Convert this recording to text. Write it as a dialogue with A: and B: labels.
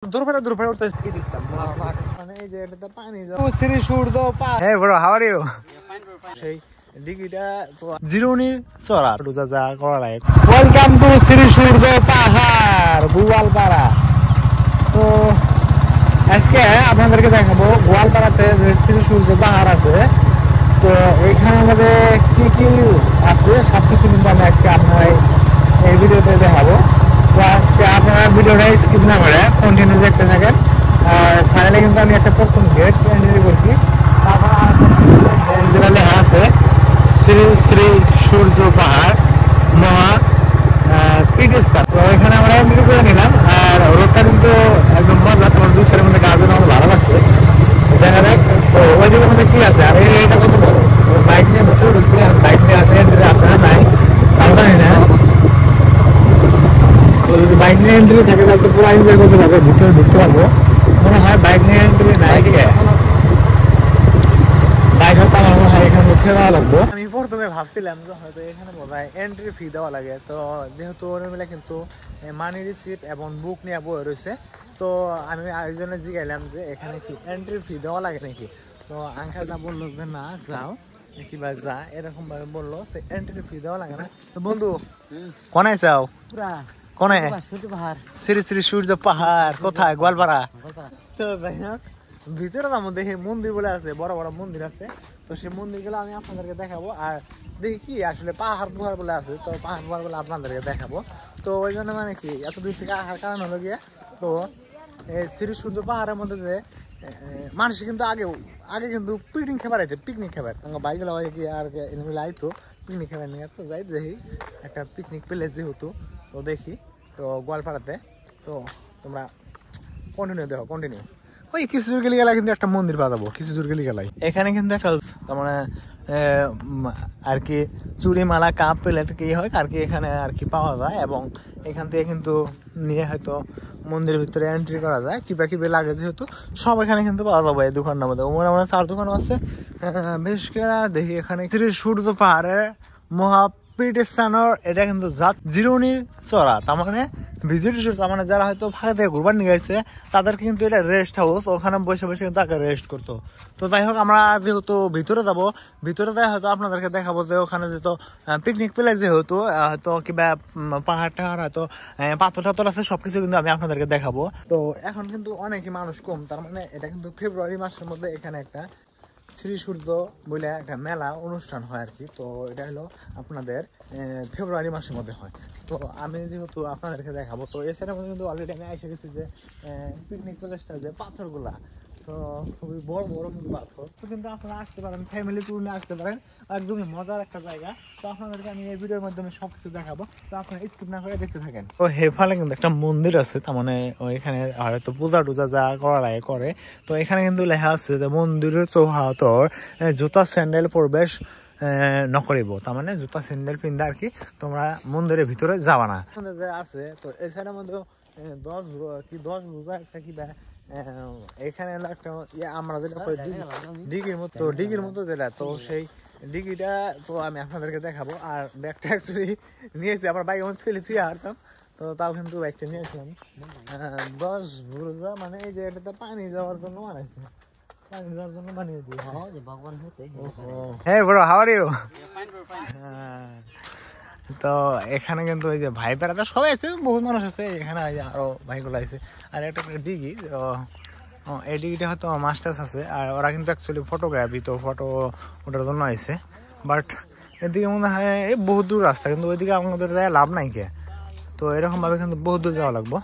A: Hey bro, how are you? Welcome to Sri Surdo Pahar, Guwalpara. তো আজকে আপনাদেরকে দেখাবো গোয়ালপাড়াতে যে Sri Surdo পাহাড় আছে। তো এখানে আমাদের কি কি আছে সবকিছু কিন্তু আমি আজকে আপনার এই ভিডিওতে দেখাবো। তো আজকে আপনারা ভিডিওটা স্কিপ না করে কন্টিনিউ দেখতে থাকেন। আর ফাইনালি কিন্তু আমি একটা প্রথম গেট এন্ট্রি করছি। তারপর লেখা আছে শ্রী শ্রী সূর্য পাহাড় মহা পীঠস্থান। তো এখানে আমরা এন্ট্রি করে নিলাম। আর রোডটা কিন্তু একদম মজা, তোমার দুই সাইডের মধ্যে গাছ আমার ভালো লাগছে। দেখা যাক তো ওই দিকের মধ্যে কি আছে। আর এটা কত বড় বাইক নিয়ে ভিতরে ঢুকছি। আর বাইক নিয়ে এন্ট্রি আছে না নাই তাও জানি না। তো যদি বাইক নিয়ে এন্ট্রি থাকে তাহলে তো পুরো এনজয় করতে পারবো, ভিতরে ঢুকতে পারবো। মনে হয় বাইক নিয়ে এন্ট্রি নাই গিয়ে বাইক হয়তো আমার মনে হয় এখানে উঠে যাওয়া লাগবো। আমি প্রথমে ভাবছিলাম যে হয়তো এখানে বোধ হয় এন্ট্রি ফি দেওয়া লাগে। তো যেহেতু ওর মিলে কিন্তু মানি রিসিপ্ট এবং বুক নিয়ে বই রয়েছে, তো আমি আরেকজনে জিজ্ঞাইলাম যে এখানে কি এন্ট্রি ফি দেওয়া লাগে নাকি। তো আঙ্কেলটা বললো যে না যাও কিবা যা এরকম ভাবে বললো, তো এন্ট্রি ফি দেওয়া লাগে না। তো বন্ধু কোনায় যাও? কোনে? শ্রী শ্রী সূর্য পাহাড় কোথায়? গোয়ালপাড়া। তো যাই হোক ভিতরে যাবো, দেখি মন্দির বলে আছে, বড় বড় মন্দির আছে। তো সেই মন্দির গুলো আমি আপনাদেরকে দেখাবো। আর দেখি কি আসলে পাহাড় পুহার বলে আছে, তো পাহাড় পুহার বলে আপনাদেরকে দেখাবো। তো ওই জন্য মানে কি এত দূর থেকে আসার কারণ হলো গিয়ে, তো এই শ্রী সূর্য পাহাড়ের মধ্যে যে মানুষ কিন্তু আগে কিন্তু পিকনিক খাবার আছে, পিকনিক খাবার বাইক গুলো কি আর আইতো পিকনিক খাবার নিয়ে। তো যাই দেখি একটা পিকনিক প্লেস যেহেতু, তো দেখি তো গোয়ালপাড়াতে। তো তোমরা কন্টিনিউ দেখো, কন্টিনিউ। ওই কিছু দূর গেলে গেলে কিন্তু একটা মন্দির পাবো, কিছু দূর গেলে গেলাই এখানে কিন্তু একটা তার মানে আর কি চুরি মালা কাপ প্লেট কি হয় আর কি এখানে আর কি পাওয়া যায়। এবং এখান থেকে কিন্তু নিয়ে হয়তো মন্দিরের ভিতরে এন্ট্রি করা যায়, কিবা কিবা লাগে যেহেতু সব এখানে কিন্তু পাওয়া যাবে। এই দোকানটার মধ্যে ওমর আমার 4 দোকানও আছে। বেশ করে দেখি এখানে সূর্য পাহাড়ের মহাপীঠস্থানের এটা কিন্তু জিরুনি চড়া, তার মানে ভিজিটর, তার মানে যারা হয়তো ফাঁকা থেকে ঘুরবার নিয়ে গেছে তাদেরকে কিন্তু এটা রেস্ট হাউস, ওখানে বসে বসে কিন্তু তাকে রেস্ট করতো। তো যাই হোক আমরা যেহেতু ভিতরে যাবো, ভিতরে যাই হয়তো আপনাদেরকে দেখাবো যে ওখানে যেহেতু পিকনিক প্লেস যেহেতু হয়তো কিবা পাহাড় টাহাড় হয়তো পাথর টাথর আছে, সবকিছু কিন্তু আমি আপনাদেরকে দেখাবো। তো এখন কিন্তু অনেকই মানুষ কম, তার মানে এটা কিন্তু ফেব্রুয়ারি মাসের মধ্যে এখানে একটা শ্রী সূর্য বলে একটা মেলা অনুষ্ঠান হয় আর কি। তো এটা হলো আপনাদের ফেব্রুয়ারি মাসের মধ্যে হয়। তো আমি যেহেতু আপনাদেরকে দেখাবো, তো এছাড়া মধ্যে কিন্তু অলরেডি আমি এসে গেছি যে পিকনিক প্লেসটা যে পাথরগুলা, তো খুবই বড় বড় কিন্তু পাথর। তো কিন্তু আপনারা আসতে পারেন, ফ্যামিলি ট্যুর নিয়ে আসতে পারেন, একদমই মজার একটা জায়গা। তো আপনাদেরকে আমি এই ভিডিওর মাধ্যমে সবকিছু দেখাবো, তো আপনারা স্কিপ না করে দেখতে থাকেন। তো হেফালে কিন্তু একটা মন্দির আছে, তার মানে ওইখানে হয়তো পূজা টুজা যা করা লাগে করে। তো এখানে কিন্তু লেখা আছে যে মন্দিরের চৌহাতর জুতা স্যান্ডেল প্রবেশ নকরিব, তার মানে জুতা স্যান্ডেল পিন্ধা আর কি তোমরা মন্দিরের ভিতরে যাবা না যে আছে। তো এই সাইডের মধ্যে 10 বোঝা একটা কিবা এখানে একটা আমরা যেটা ডিগির মতো যেটা, তো সেই ডিগিটা তো আমি আপনাদেরকে দেখাবো। আর ব্যাগটা অ্যাকচুয়ালি নিয়েছি আমার বাইকের মধ্যে ফেলে থুয়ে হারতাম, তো তাও কিন্তু বাইকটা নিয়েছিলাম 10 বোঝা, মানে এই যে এটাতে পানি যাওয়ার জন্য বানাইছে, পানি যাওয়ার জন্য বানিয়ে দিই। হ্যাঁ ব্রো, হাউ আর ইউ? তো এখানে কিন্তু ওই যে ভাই বেড়াতে সবাই আছে, বহুত মানুষ আছে এখানে, আরো ভাইগুলো আছে। আর একটা ডিগি, এই ডিগিটা হয়তো মাস্টার্স আছে। আর ওরা কিন্তু অ্যাকচুয়ালি ফটোগ্রাফি, তো ফটো ওটার জন্য আছে। বাট এদিকে মনে হয় এই বহুত দূর রাস্তা, কিন্তু ওইদিকে আমাদের যায় লাভ নাই কে। তো এরকম ভাবে কিন্তু বহুত দূর যাওয়া লাগবো।